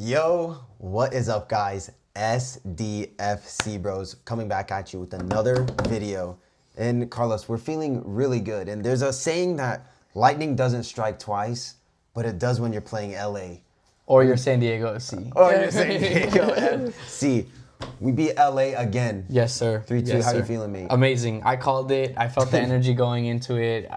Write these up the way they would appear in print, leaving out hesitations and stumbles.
Yo, what is up, guys? SDFC Bros coming back at you with another video. And Carlos, we're feeling really good. And there's a saying that lightning doesn't strike twice, but it does when you're playing LA. Or your San Diego FC. Or your San Diego FC. We beat LA again. Yes, sir. 3-2. Yes, How sir. you feeling, mate? Amazing. I called it. I felt the energy going into it.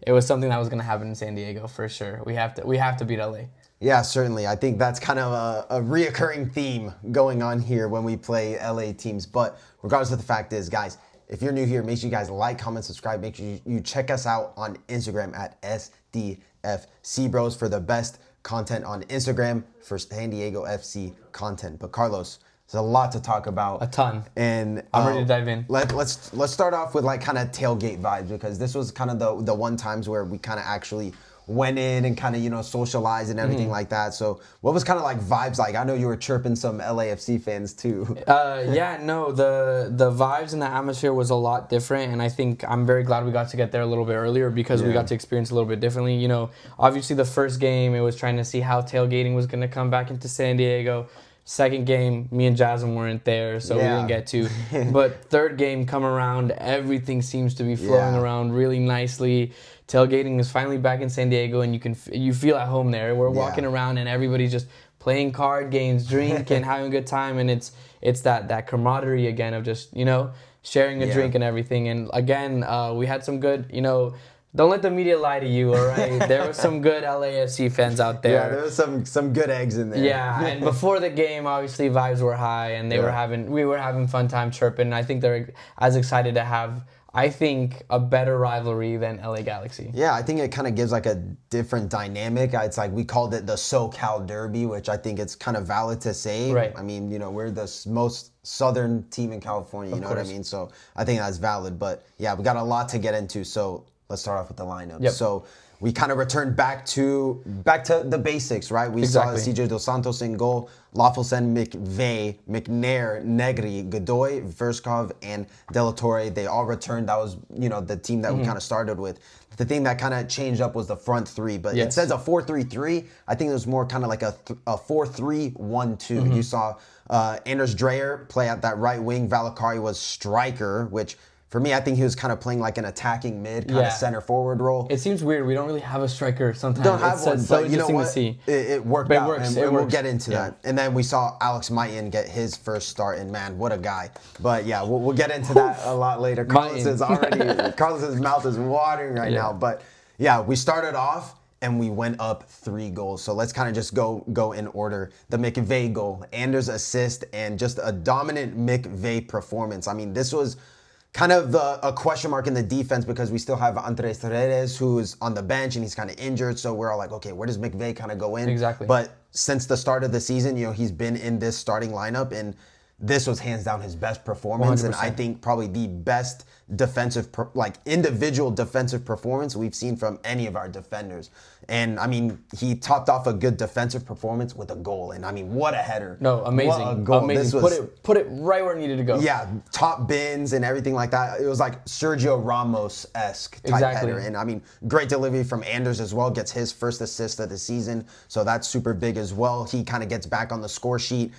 It was something that was going to happen in San Diego for sure. We have to beat LA. Yeah, certainly. I think that's kind of a reoccurring theme going on here when we play LA teams. But regardless of the fact is, guys, if you're new here, make sure you guys like, comment, subscribe. Make sure you check us out on Instagram at SDFC Bros for the best content on Instagram for San Diego FC content. But Carlos, there's a lot to talk about. A ton. And I'm ready to dive in. Let's start off with like kind of tailgate vibes, because this was kind of the one times where we kind of actually went in and kind of, socialized and everything like that. So what was kind of like vibes like? I know you were chirping some LAFC fans too. The vibes and the atmosphere was a lot different, and I think I'm very glad we got to get there a little bit earlier because we got to experience a little bit differently. Obviously the first game, it was trying to see how tailgating was going to come back into San Diego. Second game, me and Jasmine weren't there, so we didn't get to. But third game, come around, everything seems to be flowing around really nicely. Tailgating is finally back in San Diego, and you feel at home there. We're walking around, and everybody's just playing card games, drinking, having a good time, and it's that camaraderie again of just sharing a drink and everything. And again, we had some good Don't let the media lie to you, all right? There was some good LAFC fans out there. Yeah, there was some good eggs in there. Yeah, and before the game, obviously vibes were high, and we were having fun time chirping. And I think they're as excited to have, I think, a better rivalry than LA Galaxy. Yeah, I think it kind of gives like a different dynamic. It's like we called it the Socal Derby, which I think it's kind of valid to say. Right. I mean, we're the most southern team in California, you know what I mean? So I think that's valid. But yeah, we got a lot to get into. So let's start off with the lineup. Yep. So we kind of returned back to the basics, right? We saw CJ Dos Santos in goal, Lafc, McVeigh, McNair, Negri, Godoy, Verskov, and De La Torre. They all returned. That was, the team that we kind of started with. The thing that kind of changed up was the front three, but it says a 4-3-3. I think it was more kind of like a 4-3-1-2. You saw Anders Dreyer play at that right wing. Valakari was striker, which for me, I think he was kind of playing like an attacking mid, kind of center forward role. It seems weird. We don't really have a striker sometimes. Don't have one, so but you know what? To see. It worked But out, works. and we'll get into that. And then we saw Alex Maitin get his first start, and man, what a guy. But yeah, we'll get into that a lot later. Carlos's mouth is watering right now. But yeah, we started off and we went up 3 goals. So let's kind of just go in order. The McVeigh goal, Anders' assist, and just a dominant McVeigh performance. I mean, this was kind of a question mark in the defense because we still have Andres Redes, who's on the bench and he's kind of injured. So we're all like, okay, where does McVeigh kind of go in? Exactly. But since the start of the season, he's been in this starting lineup, and this was hands down his best performance. 100%. And I think probably the best individual defensive performance we've seen from any of our defenders. And I mean, he topped off a good defensive performance with a goal. And I mean, what a header. No, amazing. What a goal. Amazing. Put it right where it needed to go. Yeah, top bins and everything like that. It was like Sergio Ramos-esque type header. And I mean, great delivery from Anders as well. Gets his first assist of the season. So that's super big as well. He kind of gets back on the score sheet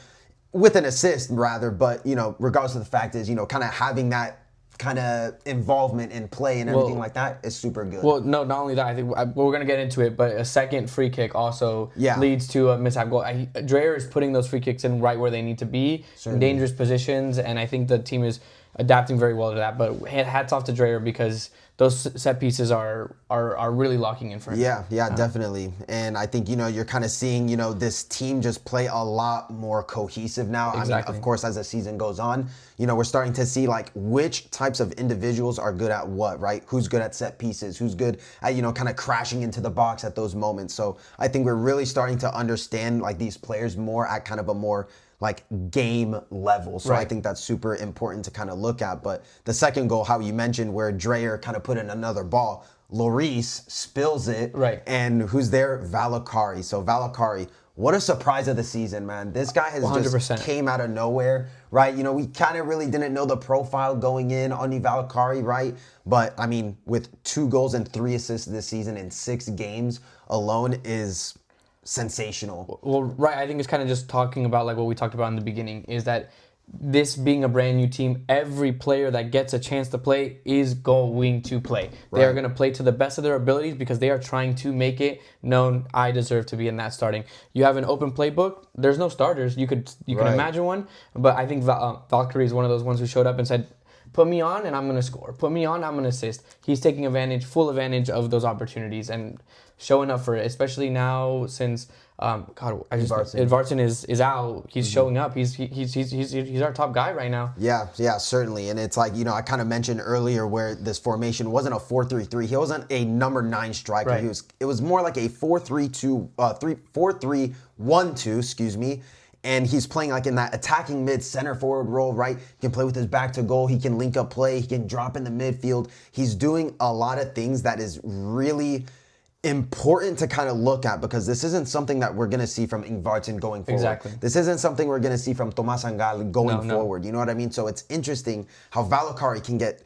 with an assist rather. But, regardless of the fact is, kind of having that kind of involvement in play and everything like that is super good. Well, no, not only that, I think we're going to get into it, but a second free kick also leads to a mishap goal. Dreyer is putting those free kicks in right where they need to be, in dangerous positions, and I think the team is adapting very well to that. But hats off to Dreyer because those set pieces are really locking in for him. Yeah, definitely. And I think, you're kind of seeing, this team just play a lot more cohesive now. Exactly. I mean, of course, as the season goes on, we're starting to see like which types of individuals are good at what, right? Who's good at set pieces? Who's good at, kind of crashing into the box at those moments? So I think we're really starting to understand like these players more at kind of a more like game level. So I think that's super important to kind of look at. But the second goal, how you mentioned where Dreyer kind of put in another ball, Lloris spills it. Right. And who's there? Valakari. So Valakari, what a surprise of the season, man. This guy has 100%. Just came out of nowhere, right? We kind of really didn't know the profile going in on Valakari, right? But, I mean, with 2 goals and 3 assists this season in 6 games alone is sensational. Well, right. I think it's kind of just talking about like what we talked about in the beginning is that this being a brand new team, every player that gets a chance to play is going to play. They are going to play to the best of their abilities because they are trying to make it known I deserve to be in that starting. You have an open playbook. There's no starters. You can imagine one, but I think Valkyrie is one of those ones who showed up and said, put me on and I'm going to score. Put me on, I'm going to assist. He's taking full advantage of those opportunities and showing up for it, especially now since Edvardsen is out. He's showing up. He's our top guy right now. Yeah, certainly. And it's like, I kind of mentioned earlier where this formation wasn't a 4-3-3. He wasn't a number 9 striker. Right. It was more like a 4-3-1-2, excuse me. And he's playing like in that attacking mid center forward role, right? He can play with his back to goal. He can link up play. He can drop in the midfield. He's doing a lot of things that is really important to kind of look at, because this isn't something that we're going to see from Ingvartsen going forward. Exactly. This isn't something we're going to see from Tomas Angal going forward. You know what I mean? So it's interesting how Valakari can get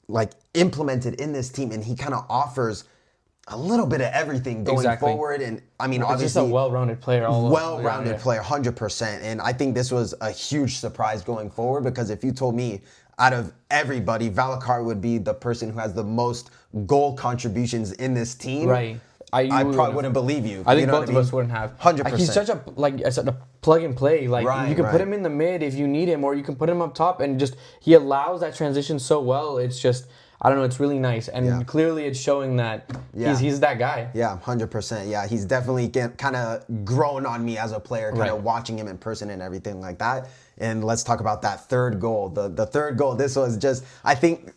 like implemented in this team, and he kind of offers a little bit of everything going forward. And I mean, it's obviously, just a well-rounded player. Well-rounded player, 100%. And I think this was a huge surprise going forward, because if you told me out of everybody, Valakari would be the person who has the most goal contributions in this team, right? I probably wouldn't believe you. I think both of us wouldn't have. 100%. He's such a plug and play. Like you can put him in the mid if you need him, or you can put him up top, and just he allows that transition so well. It's just, I don't know, it's really nice, and clearly it's showing that he's that guy. Yeah, 100%. Yeah, he's definitely kind of grown on me as a player, kind of watching him in person and everything like that. And let's talk about that third goal. The third goal, this was just, I think,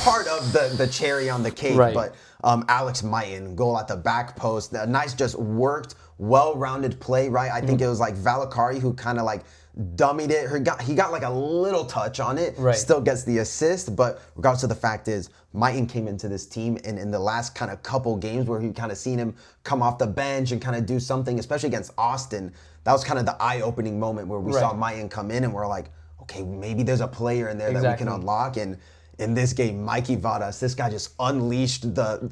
part of the cherry on the cake. Right. But Alex Maitin, goal at the back post. A nice, just worked, well-rounded play, right? I think it was like Valakari who kind of like dummied it. He got like a little touch on it. Right. Still gets the assist. But regardless of the fact is, Maitin came into this team, and in the last kind of couple games where we kind of seen him come off the bench and kind of do something, especially against Austin, that was kind of the eye-opening moment where we saw Maitin come in and we're like, okay, maybe there's a player in there that we can unlock. And in this game, Mikey Vadas, this guy just unleashed the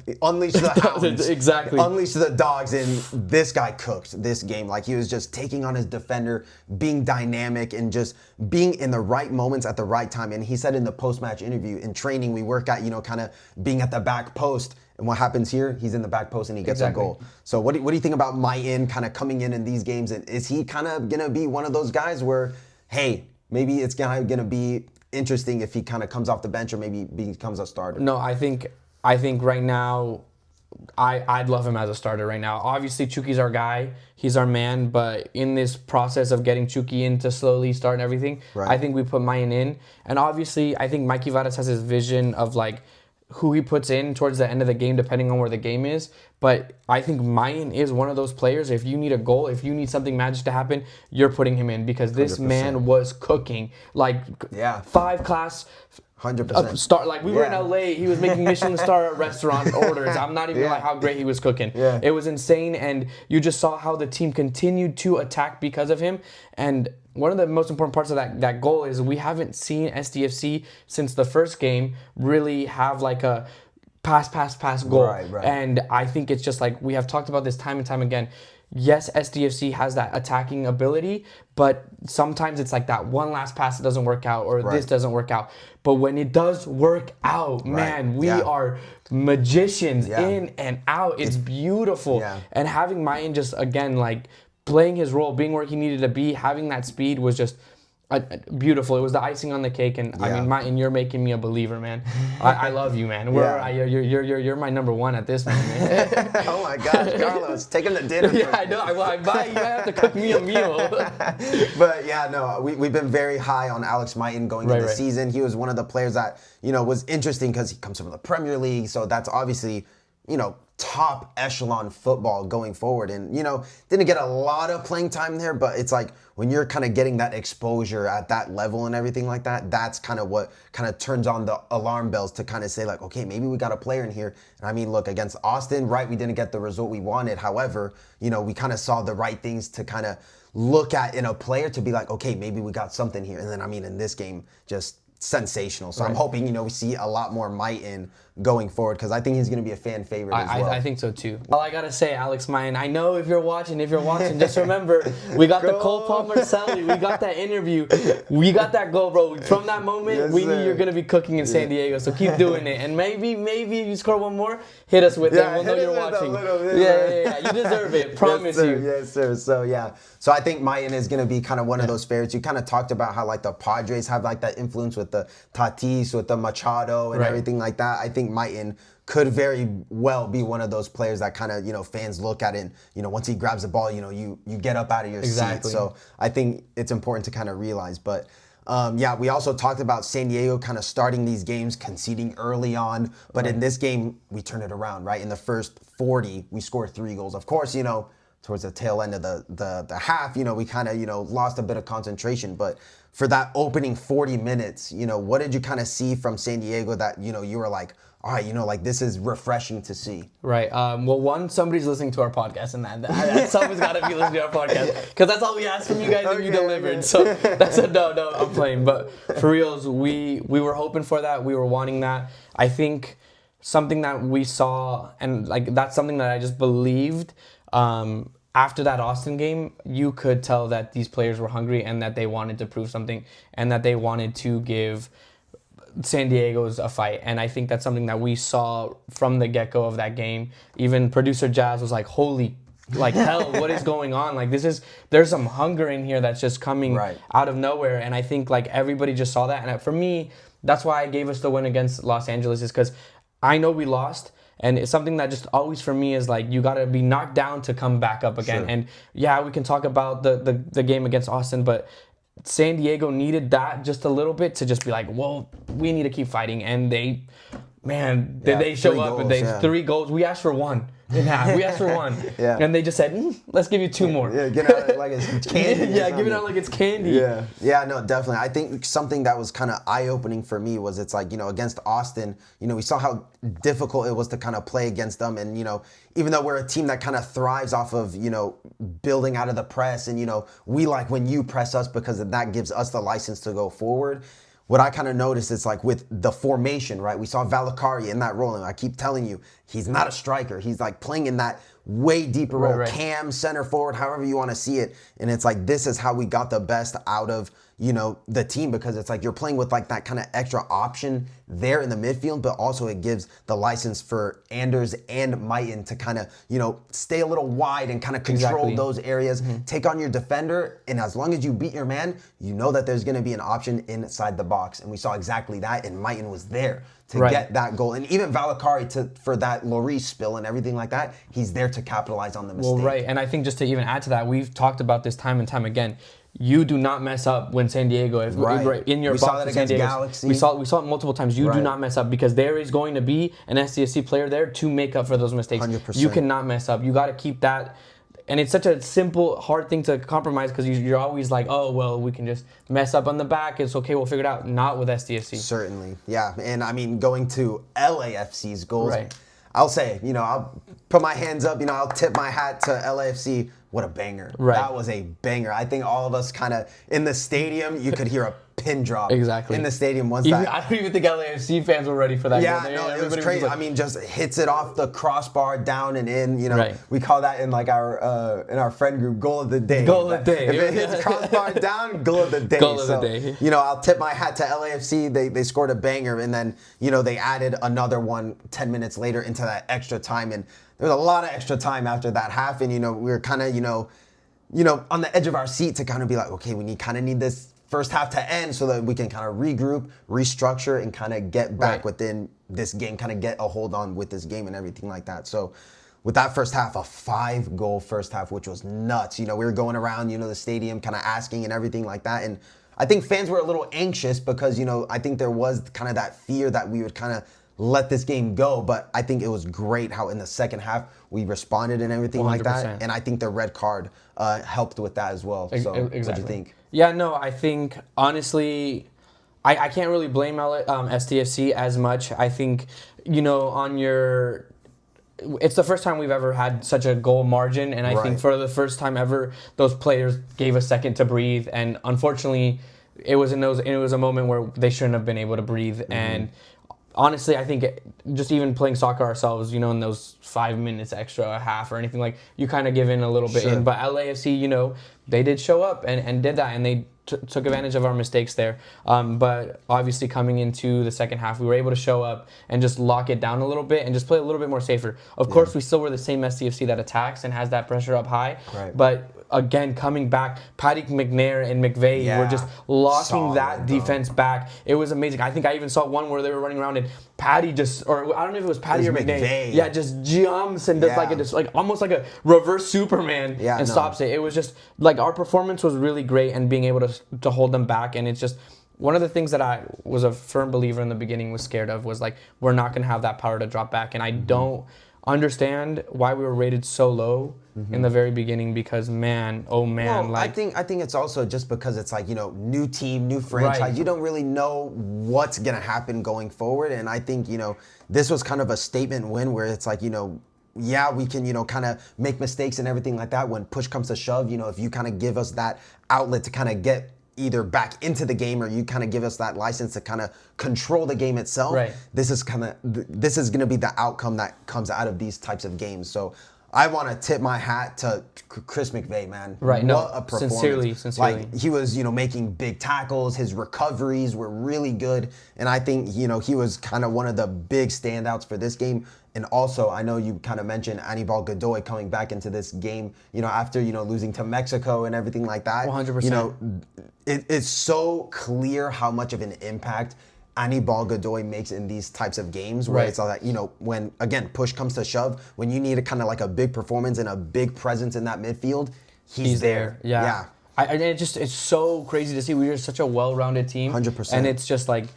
hounds. Exactly. Unleashed the dogs, and this guy cooked this game. Like, he was just taking on his defender, being dynamic, and just being in the right moments at the right time. And he said in the post-match interview, in training, we work at, kind of being at the back post. And what happens here? He's in the back post and he gets a goal. So what do you think about Maitin kind of coming in these games? And is he kind of going to be one of those guys where, hey, maybe it's going to be interesting if he kind of comes off the bench or maybe becomes a starter? No, I think right now, I'd love him as a starter right now. Obviously, Chucky's our guy. He's our man. But in this process of getting Chucky in to slowly start and everything, I think we put Maitin in. And obviously, I think Mikey Vadas has his vision of like who he puts in towards the end of the game, depending on where the game is. But I think Maitin is one of those players. If you need a goal, if you need something magic to happen, you're putting him in, because this 100%. Man was cooking like 5-class. 100%. Like we were in LA, he was making Michelin star restaurant orders. I'm not even like how great he was cooking. Yeah. It was insane, and you just saw how the team continued to attack because of him. And one of the most important parts of that goal is we haven't seen SDFC since the first game really have like a pass goal. Right. And I think it's just like we have talked about this time and time again. Yes, SDFC has that attacking ability, but sometimes it's like that one last pass that doesn't work out, or this doesn't work out. But when it does work out, man, we are magicians in and out. It's beautiful. Yeah. And having Maitin just, again, like playing his role, being where he needed to be, having that speed was just beautiful. It was the icing on the cake, and I mean, Maitin, you're making me a believer, man. I love you, man. You're my number one at this moment, man. Oh my gosh, Carlos, take him to dinner. I know. I buy you. I have to cook me a meal. But yeah, no, we've been very high on Alex Maitin going into the season. He was one of the players that was interesting because he comes from the Premier League, so that's obviously top echelon football going forward, and didn't get a lot of playing time there, but it's like when you're kind of getting that exposure at that level and everything like that, that's kind of what kind of turns on the alarm bells to kind of say like, okay, maybe we got a player in here. And I mean, look, against Austin, right, we didn't get the result we wanted. However, we kind of saw the right things to kind of look at in a player to be like, okay, maybe we got something here. And then I mean, in this game, just sensational. So I'm hoping, we see a lot more Mighten going forward, because I think he's going to be a fan favorite as well. I think so too. All I got to say, Alex Mighten, I know if you're watching, just remember, we got the Cole Palmer-Selly, we got that interview, we got that goal, bro. From that moment, we knew you're going to be cooking in San Diego, so keep doing it. And maybe if you score one more, hit us with it. We'll know you're watching. Yeah. You deserve it. Promise you. Yes, sir. So I think Mighten is going to be kind of one of those favorites. You kind of talked about how like the Padres have like that influence with the Tatis, with the Machado and everything like that. I think Mighten could very well be one of those players that kind of, fans look at it and, once he grabs the ball, you get up out of your seat. So I think it's important to kind of realize. But we also talked about San Diego kind of starting these games, conceding early on. But in this game, we turned it around, right? In the first 40, we scored 3 goals. Of course, towards the tail end of the half, we kind of, lost a bit of concentration. But for that opening 40 minutes, what did you kind of see from San Diego that, you were like, all right, this is refreshing to see? Right. Well, one, somebody's listening to our podcast, and that someone's got to be listening to our podcast, because that's all we asked from you guys, and you delivered. So that's a no, I'm playing. But for reals, we were hoping for that. We were wanting that. I think something that we saw, and like that's something that I just believed. After that Austin game, you could tell that these players were hungry and that they wanted to prove something and that they wanted to give San Diego's a fight. And I think that's something that we saw from the get-go of that game. Even producer Jazz was like, holy hell, what is going on? Like, there's some hunger in here that's just coming out of nowhere. And I think like everybody just saw that. And for me, that's why I gave us the win against Los Angeles, is because I know we lost. And it's something that just always for me is like, you got to be knocked down to come back up again. Sure. And yeah, we can talk about the game against Austin, but San Diego needed that just a little bit to just be like, well, we need to keep fighting. And they show up and 3 goals. We asked for 1. We asked for 1. And they just said, let's give you 2 more. Yeah, get out like it's candy. Give it out like it's candy. Yeah, no, definitely. I think something that was kind of eye-opening for me was it's like, against Austin, we saw how difficult it was to kind of play against them. And, even though we're a team that kind of thrives off of, building out of the press and, we like when you press us because that gives us the license to go forward. What I kind of noticed is like with the formation, right? We saw Valakari in that role, and I keep telling you, he's not a striker. He's like playing in that way deeper role, cam, center forward, however you want to see it. And it's like, this is how we got the best out of, the team, because it's like you're playing with like that kind of extra option there in the midfield, but also it gives the license for Anders and Mighten to kind of, stay a little wide and kind of control those areas, take on your defender. And as long as you beat your man, you know that there's going to be an option inside the box. And we saw exactly that. And Mighten was there to get that goal. And even Valakari for that Lloris spill and everything like that, he's there to capitalize on the mistake. Well, and I think just to even add to that, we've talked about this time and time again. You do not mess up when San Diego is in your box. We saw that against Galaxy. We saw it multiple times. You do not mess up, because there is going to be an SDFC player there to make up for those mistakes. 100%. You cannot mess up. You got to keep that. And it's such a simple, hard thing to compromise, because you're always like, oh, well, we can just mess up on the back. It's okay. We'll figure it out. Not with SDFC. Certainly. Yeah. And I mean, going to LAFC's goals, I'll say, I'll put my hands up, I'll tip my hat to LAFC. What a banger. That was a banger. I think all of us kind of, in the stadium, you could hear a pin drop. Exactly. In the stadium once I don't even think LAFC fans were ready for that. Yeah, no, it was crazy. I mean, just hits it off the crossbar, down and in. We call that in like our friend group, goal of the day. Goal of the day. If it hits crossbar down, goal of the day. Goal of the day. I'll tip my hat to LAFC. They scored a banger, and then they added another one 10 minutes later into that extra time, and there was a lot of extra time after that half, and we were kind of on the edge of our seat to kind of be like, okay, we need this first half to end so that we can kind of regroup, restructure, and kind of get back within this game, kind of get a hold on with this game and everything like that. So with that first half, a 5-goal first half, which was nuts. We were going around, the stadium kind of asking and everything like that. And I think fans were a little anxious because, I think there was kind of that fear that we would kind of let this game go, but I think it was great how in the second half we responded and everything 100%. Like that, and I think the red card helped with that as well. So what do you think? Yeah, no, I think honestly, I can't really blame STFC as much. I think, it's the first time we've ever had such a goal margin, and I think for the first time ever, those players gave a second to breathe, and unfortunately, it was a moment where they shouldn't have been able to breathe. And honestly, I think just even playing soccer ourselves, you know, in those 5 minutes extra, a half or anything, like, you kind of give in a little bit. Sure. But LAFC, you know, they did show up and did that, and they took advantage of our mistakes there. But obviously coming into the second half, we were able to show up and just lock it down a little bit and just play a little bit more safer. Of course, we still were the same SCFC that attacks and has that pressure up high. Right. But again, coming back, Paddy McNair and McVeigh were just locking that defense back. It was amazing. I think I even saw one where they were running around and Paddy or I don't know if it was Paddy or McVeigh. Yeah, just jumps and does like almost like a reverse Superman and stops it. It was just like our performance was really great, and being able to hold them back. And it's just one of the things that I was a firm believer in the beginning, was scared of, was like, we're not going to have that power to drop back. And I don't understand why we were rated so low in the very beginning, because well, like I think it's also just because it's like, you know, new team, new franchise. Right. You don't really know what's gonna happen going forward, and I think, you know, this was kind of a statement win where it's like, you know, yeah, we can, you know, kind of make mistakes and everything like that. When push comes to shove, you know, if you kind of give us that outlet to kind of get either back into the game, or you kind of give us that license to kind of control the game itself, this is going to be the outcome that comes out of these types of games. So I want to tip my hat to Chris McVeigh, man. Right, what a performance. Sincerely. Like, he was, you know, making big tackles. His recoveries were really good. And I think, you know, he was kind of one of the big standouts for this game. And also, I know you kind of mentioned Anibal Godoy coming back into this game, you know, after, you know, losing to Mexico and everything like that. 100%. You know, it's so clear how much of an impact Anibal Godoy makes in these types of games, where it's all that, you know, when, again, push comes to shove, when you need a kind of like a big performance and a big presence in that midfield, he's there. Yeah. It's so crazy to see. We are such a well-rounded team. 100%. And it's just like,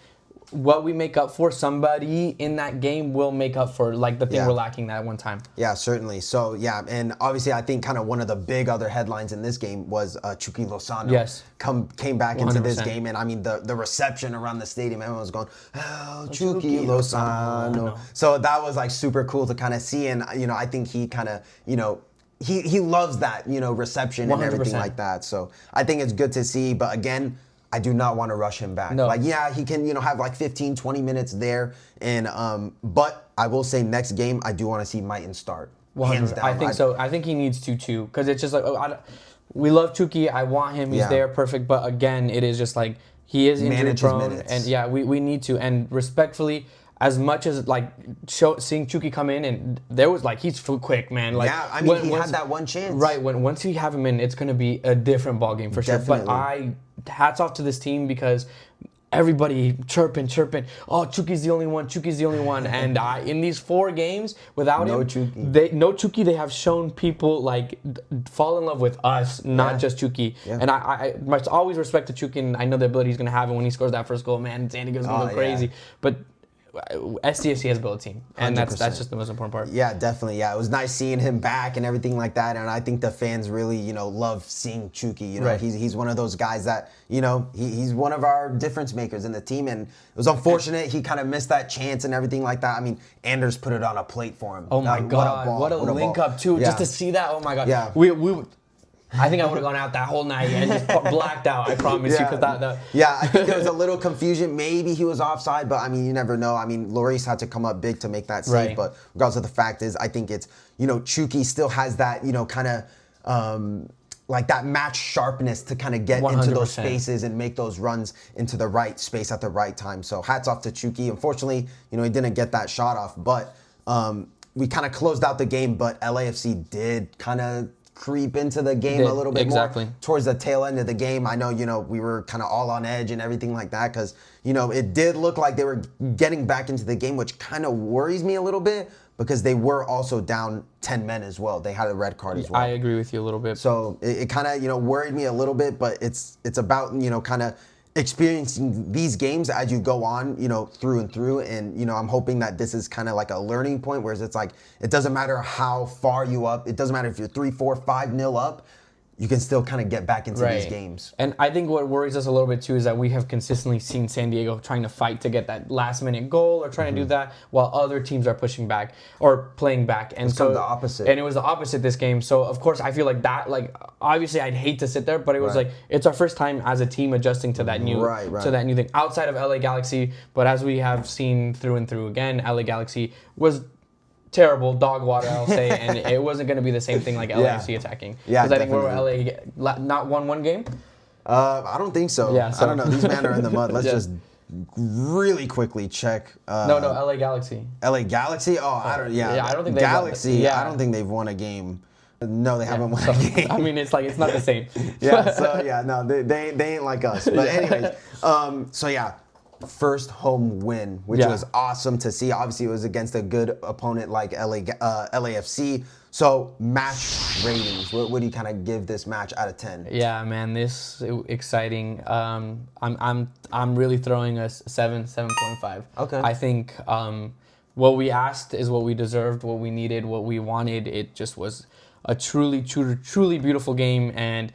what we make up for, somebody in that game will make up for, like, the thing we're lacking that one time. Yeah, certainly. So, yeah, and obviously I think kind of one of the big other headlines in this game was Chucky Lozano came back 100%. Into this game. And, I mean, the reception around the stadium, everyone was going, oh, Chucky Lozano. So that was, like, super cool to kind of see. And, you know, I think he kind of, you know, he loves that, you know, reception 100%. And everything like that. So I think it's good to see. But, again, I do not want to rush him back. No. Like, yeah, he can, you know, have like 15, 20 minutes there. And but I will say next game, I do want to see Mighton start. Hands down. I think so. I think he needs to too. Because it's just like, we love Chucky. I want him. He's there, perfect. But again, it is just like, he is injury prone. And yeah, we need to. And respectfully, as much as like seeing Chucky come in, and there was like, he's quick, man. Like, yeah, I mean, he had that one chance. Right. Once we have him in, it's going to be a different ballgame for sure. But hats off to this team, because everybody chirping. Oh, Chucky's the only one. And in these 4 games without no Chucky, they have shown people like fall in love with us, not just Chucky. Yeah. And I must always respect the Chucky, and I know the ability he's going to have. And when he scores that first goal, man, San Diego's going to go crazy. Yeah. But SDFC has built a team, and that's just the most important part. Yeah, definitely. Yeah, it was nice seeing him back and everything like that, and I think the fans really, you know, love seeing Chucky. You know, he's one of those guys that, you know, he's one of our difference makers in the team, and it was unfortunate he kind of missed that chance and everything like that. I mean, Anders put it on a plate for him. Oh my God, what a link up too, just to see that. Oh my God. Yeah. I think I would have gone out that whole night and just blacked out. I promise you. Yeah, I think there was a little confusion. Maybe he was offside, but I mean, you never know. I mean, Lloris had to come up big to make that save. But regardless of the fact is, I think it's, you know, Chucky still has that, you know, kind of like that match sharpness to kind of get 100%. Into those spaces and make those runs into the right space at the right time. So hats off to Chucky. Unfortunately, you know, he didn't get that shot off, but we kind of closed out the game. But LAFC did kind of creep into the game a little bit more towards the tail end of the game. I know, you know, we were kind of all on edge and everything like that, because, you know, it did look like they were getting back into the game, which kind of worries me a little bit, because they were also down 10 men as well. They had a red card as well. I agree with you a little bit. So it kind of, you know, worried me a little bit, but it's about, you know, kind of experiencing these games as you go on, you know, through and through. And, you know, I'm hoping that this is kind of like a learning point, whereas it's like, it doesn't matter how far you up. It doesn't matter if you're 3, 4, 5-0 up. you can still kind of get back into these games. And I think what worries us a little bit too is that we have consistently seen San Diego trying to fight to get that last minute goal or trying to do that while other teams are pushing back or playing back. And so the opposite. And it was the opposite this game. So of course I feel like that, like obviously I'd hate to sit there, but it was like it's our first time as a team adjusting to that new to that new thing outside of LA Galaxy. But as we have seen through and through again, LA Galaxy was terrible dog water, I'll say, and it wasn't going to be the same thing like LAFC attacking. Yeah, because I think LA not won one game. I don't think so. Yeah, so. I don't know. These men are in the mud. Let's just really quickly check. No, LA Galaxy. LA Galaxy. Oh, I don't. Yeah, I don't think Galaxy. I don't think they've won a game. No, they haven't won a game. I mean, it's like it's not the same. They ain't like us. But anyways, so yeah. First home win, which was awesome to see. Obviously, it was against a good opponent like LAFC. So match ratings, what do you kind of give this match out of 10? Yeah, man, this exciting. I'm really throwing a 7.5. Okay. I think what we asked is what we deserved, what we needed, what we wanted. It just was a truly beautiful game. And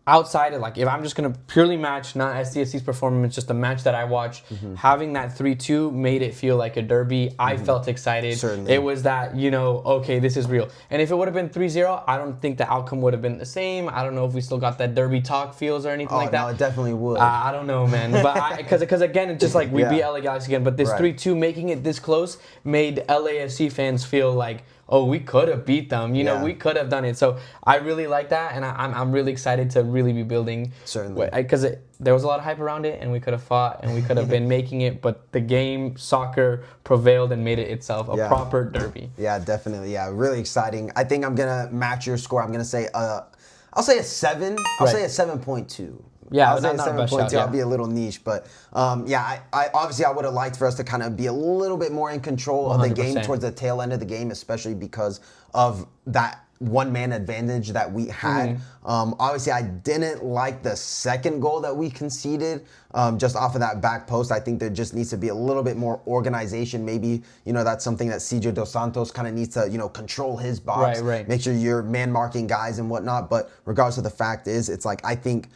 outside of, like, if I'm just going to purely match, not SDFC's performance, just a match that I watched, having that 3-2 made it feel like a derby. I felt excited. Certainly. It was that, okay, this is real. And if it would have been 3-0, I don't think the outcome would have been the same. I don't know if we still got that derby talk feels or anything like that. No, it definitely would. I don't know, man. But because again, it's just like we beat LA Galaxy again. But this 3-2, making it this close, made LAFC fans feel like, oh, we could have beat them. We could have done it. So I really like that, and I'm really excited to really be building. Certainly. Because there was a lot of hype around it, and we could have fought, and we could have been making it, but the game, soccer, prevailed and made it itself a proper derby. Yeah, definitely. Yeah, really exciting. I think I'm going to match your score. I'm going to say, I'll say a 7. I'll say a 7.2. Yeah, I'll say 7.2. I'll be a little niche, but I obviously I would have liked for us to kind of be a little bit more in control of the game towards the tail end of the game, especially because of that one-man advantage that we had. Obviously, I didn't like the second goal that we conceded just off of that back post. I think there just needs to be a little bit more organization. Maybe, that's something that CJ Dos Santos kind of needs to, control his box, make sure you're man-marking guys and whatnot. But regardless of the fact is, it's like I think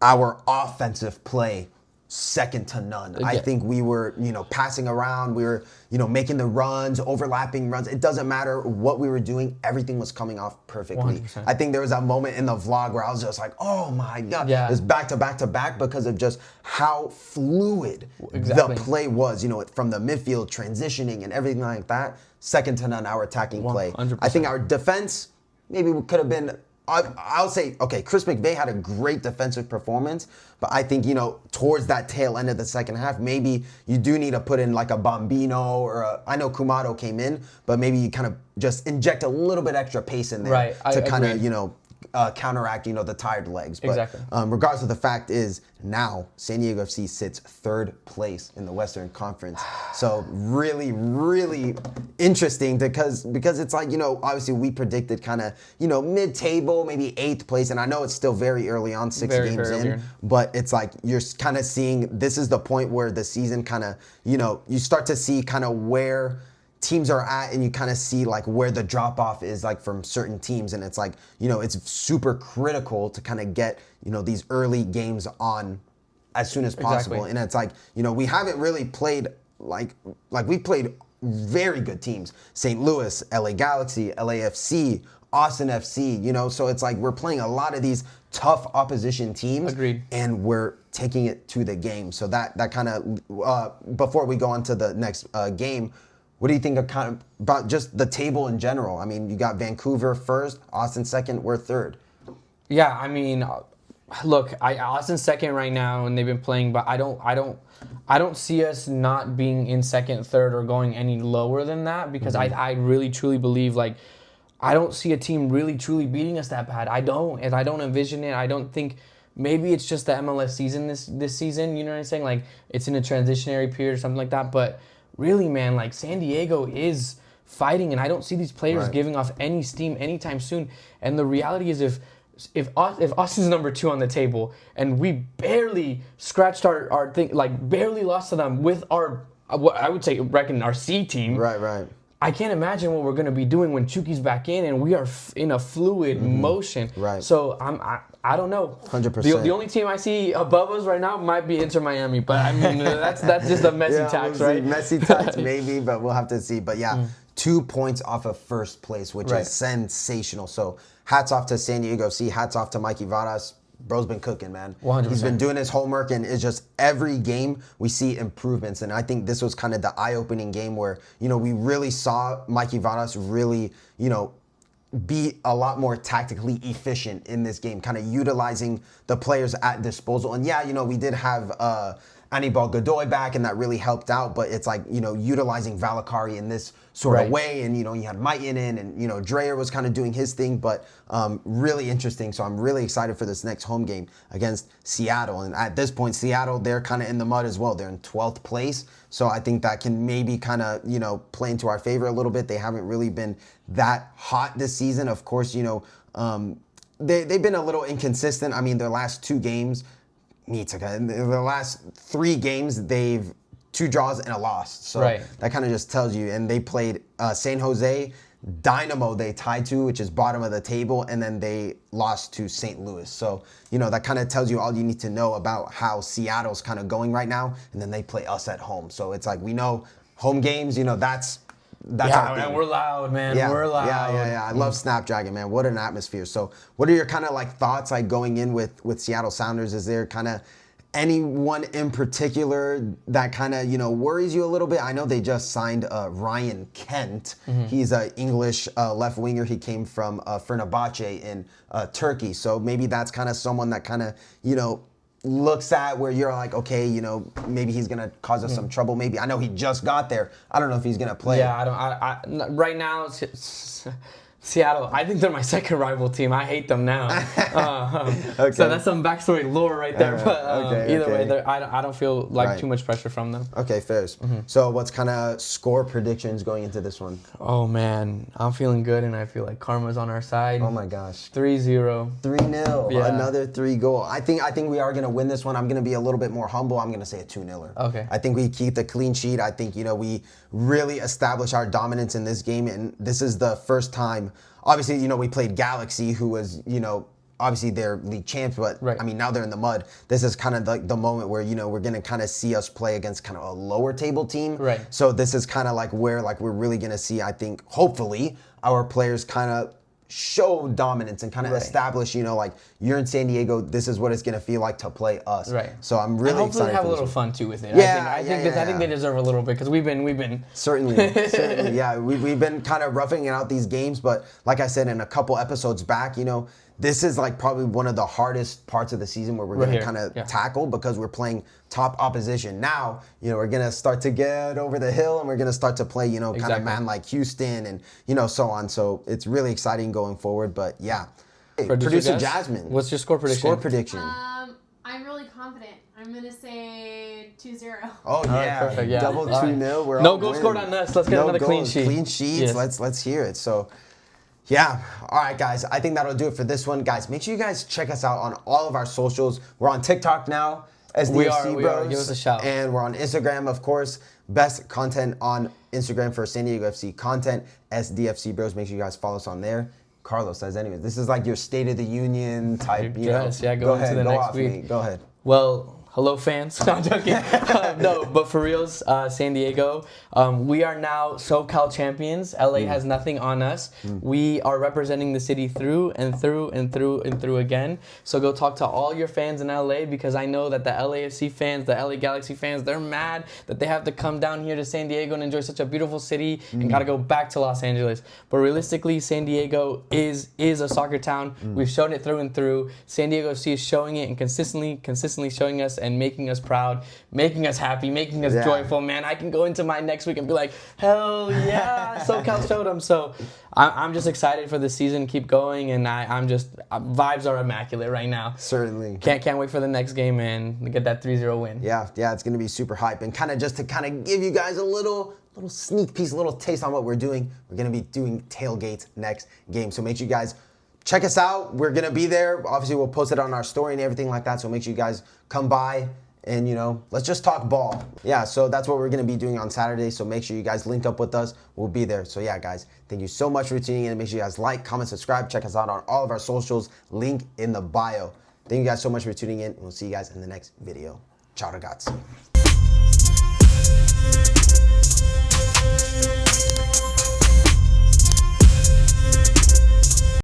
our offensive play, second to none. I think we were, passing around. We were, making the runs, overlapping runs. It doesn't matter what we were doing. Everything was coming off perfectly. 100%. I think there was a moment in the vlog where I was just like, oh my God. Yeah. It's back to back to back because of just how fluid the play was, from the midfield transitioning and everything like that. Second to none, our attacking play. 100%. I think our defense, maybe we could have been, I'll say, okay, Chris McVay had a great defensive performance, but I think, towards that tail end of the second half, maybe you do need to put in like a Bambino or I know Kumado came in, but maybe you kind of just inject a little bit extra pace in there to kind of, counteract, the tired legs. But regardless of the fact is, now San Diego FC sits third place in the Western Conference. So really, really interesting because it's like, obviously we predicted kind of, mid-table, maybe 8th place. And I know it's still very early on, 6 games in, but it's like you're kind of seeing this is the point where the season kind of, you start to see kind of where teams are at, and you kind of see like where the drop off is like from certain teams, and it's like it's super critical to kind of get these early games on as soon as possible. And it's like we haven't really played like we played very good teams: St. Louis, LA Galaxy, LAFC, Austin FC. So it's like we're playing a lot of these tough opposition teams. Agreed. And we're taking it to the game. So that kind of before we go on to the next game. What do you think about just the table in general? I mean, you got Vancouver first, Austin second, we're third. Yeah, I mean, look, Austin's second right now, and they've been playing, but I don't see us not being in second, third, or going any lower than that because I really truly believe like I don't see a team really truly beating us that bad. I don't envision it. I don't think. Maybe it's just the MLS season this season. You know what I'm saying? Like it's in a transitionary period or something like that, but. Really, man, like San Diego is fighting, and I don't see these players giving off any steam anytime soon. And the reality is, if Austin's number 2 on the table, and we barely scratched our thing, like barely lost to them with our, what I would say, reckon our C team. Right. I can't imagine what we're going to be doing when Chucky's back in and we are in a fluid motion. Right. So I don't know. 100%. The only team I see above us right now might be Inter Miami, but I mean that's just a Messi tax, we'll right? Messi tax maybe, but we'll have to see. But yeah, 2 points off of first place, which is sensational. So hats off to San Diego FC. Hats off to Mikey Varas. Bro's been cooking, man. 100%. He's been doing his homework, and it's just every game we see improvements. And I think this was kind of the eye-opening game where, we really saw Mikey Varas really, be a lot more tactically efficient in this game, kind of utilizing the players at disposal. And yeah, we did have Anibal Godoy back, and that really helped out. But it's like, utilizing Valakari in this sort of way. And, you had Maitin in, and, Dreyer was kind of doing his thing. But really interesting. So I'm really excited for this next home game against Seattle. And at this point, Seattle, they're kind of in the mud as well. They're in 12th place. So I think that can maybe kind of, play into our favor a little bit. They haven't really been that hot this season. Of course, they've been a little inconsistent. I mean, their last 2 games, the last 3 games, they've 2 draws and a loss. So that kind of just tells you. And they played San Jose, Dynamo they tied to, which is bottom of the table, and then they lost to St. Louis. So, that kind of tells you all you need to know about how Seattle's kind of going right now. And then they play us at home. So it's like, we know home games, that's and we're loud, man. We're loud. Yeah. I love Snapdragon, man. What an atmosphere. So what are your kind of like thoughts like going in with Seattle Sounders? Is there kind of anyone in particular that kind of, worries you a little bit? I know they just signed Ryan Kent. He's an English left winger. He came from Fenerbahce in Turkey. So maybe that's kind of someone that kind of, looks at where you're like, okay, maybe he's going to cause us some trouble. Maybe. I know he just got there. I don't know if he's going to play. Yeah, right now, Seattle, I think they're my second rival team. I hate them now. Okay. So that's some backstory lore right there. But either way, I don't feel like too much pressure from them. Okay, fair. So what's kind of score predictions going into this one? Oh, man. I'm feeling good, and I feel like karma's on our side. Oh, my gosh. 3-0. 3-0. Yeah. Another 3 goal. I think we are going to win this one. I'm going to be a little bit more humble. I'm going to say a 2-0. Okay. I think we keep the clean sheet. I think, we really establish our dominance in this game, and this is the first time. Obviously, we played Galaxy, who was, obviously they're league champs, but I mean, now they're in the mud. This is kind of like the moment where, we're going to kind of see us play against kind of a lower table team. Right. So this is kind of like where like we're really going to see, I think, hopefully, our players kind of show dominance and kind of establish, like you're in San Diego, this is what it's going to feel like to play us. Right. So I'm really and hopefully excited. Have a little fun too with it. Yeah, I think they deserve a little bit because we've been certainly. Yeah, we've been kind of roughing out these games, but like I said in a couple episodes back, this is like probably one of the hardest parts of the season where we're going to kind of tackle because we're playing top opposition. Now, we're going to start to get over the hill and we're going to start to play, kind of man like Houston and, so on. So it's really exciting going forward. But yeah. Hey, Producer Jasmine. What's your score prediction? I'm really confident. I'm going to say 2-0. Oh, yeah. Right, perfect. Yeah. Double 2-0. We're no goals scored on us. Let's get another clean sheet. Clean sheets. Yes. Let's hear it. So, yeah. All right, guys. I think that'll do it for this one. Guys, make sure you guys check us out on all of our socials. We're on TikTok now, SDFC Bros. Give us a shout. And we're on Instagram, of course. Best content on Instagram for San Diego FC content, SDFC Bros. Make sure you guys follow us on there. Carlos says, anyways, this is like your State of the Union type, Yes, yeah, go into the next week. Go ahead. Well, hello, fans. No, I'm joking. No, but for reals, San Diego, we are now Socal champions. LA has nothing on us. We are representing the city through and through and through and through again. So go talk to all your fans in LA because I know that the LAFC fans, the LA Galaxy fans, they're mad that they have to come down here to San Diego and enjoy such a beautiful city and got to go back to Los Angeles. But realistically, San Diego is a soccer town. We've shown it through and through. San Diego FC is showing it and consistently showing us and making us proud, making us happy, making us joyful. Man, I can go into my next week and be like, hell yeah, SoCal showed them. So I'm just excited for the season, keep going, and I'm just, vibes are immaculate right now. Certainly. Can't wait for the next game, man, to get that 3-0 win. Yeah, it's going to be super hype. And kind of just to kind of give you guys a little sneak piece, a little taste on what we're doing. We're going to be doing tailgates next game. So make sure you guys check us out. We're going to be there. Obviously, we'll post it on our story and everything like that. So make sure you guys come by and, you know, let's just talk ball. Yeah, so that's what we're going to be doing on Saturday. So make sure you guys link up with us. We'll be there. So yeah, guys, thank you so much for tuning in. Make sure you guys like, comment, subscribe. Check us out on all of our socials. Link in the bio. Thank you guys so much for tuning in, and we'll see you guys in the next video. Ciao, ragazzi.